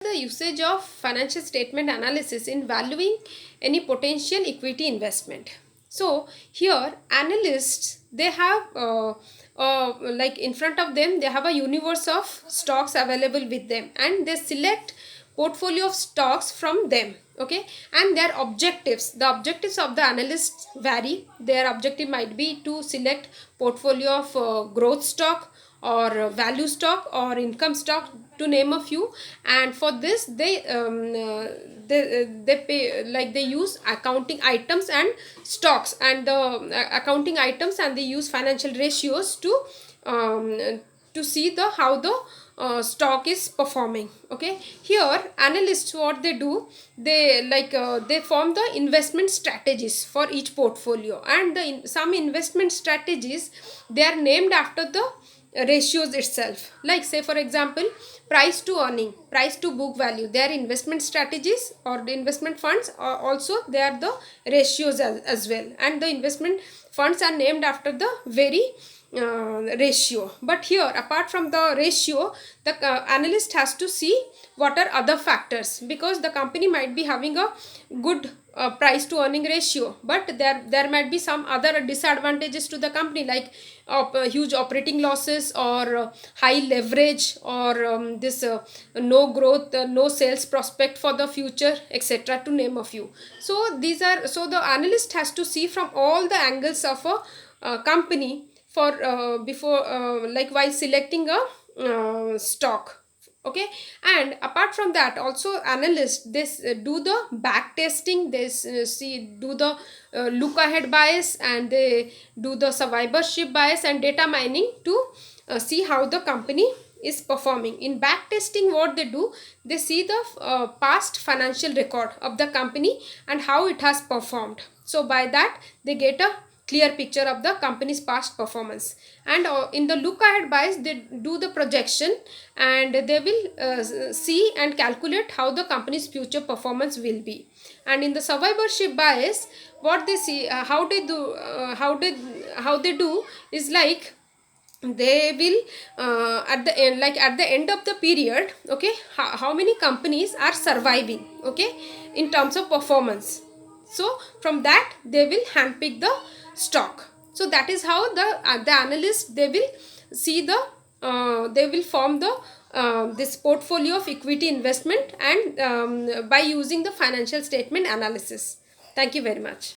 the usage of financial statement analysis in valuing any potential equity investment. So here analysts, they have like in front of them they have a universe of stocks available with them, and they select portfolio of stocks from them. Okay, and their objectives, the objectives of the analysts vary. Their objective might be to select portfolio of growth stock, or value stock, or income stock, to name a few. And for this they pay, like they use accounting items and stocks, and the accounting items, and they use financial ratios to see the how the stock is performing. Okay, here analysts, what they do, they form the investment strategies for each portfolio, and some investment strategies, they are named after the ratios itself. Like, say for example, price to earning, price to book value, they are investment strategies, or the investment funds, or also they are the ratios as well, and the investment funds are named after the very ratio. But here, apart from the ratio, the analyst has to see what are other factors, because the company might be having a good price to earning ratio, but there might be some other disadvantages to the company, like huge operating losses, or high leverage, or this no growth, no sales prospect for the future, etc., to name a few. So these are, so the analyst has to see from all the angles of a company for before like while selecting a stock. Okay, and apart from that, also analysts, this do the back testing, they see, do the look ahead bias, and they do the survivorship bias and data mining to see how the company is performing. In back testing, what they do, they see the past financial record of the company and how it has performed. So by that they get a clear picture of the company's past performance. And in the look ahead bias, they do the projection, and they will see and calculate how the company's future performance will be. And in the survivorship bias, what they see, how they do how they do is like, they will at the end, like at the end of the period, okay, how many companies are surviving, okay, in terms of performance. So from that they will handpick the stock. So that is how the analyst, they will see the they will form the this portfolio of equity investment, and by using the financial statement analysis. Thank you very much.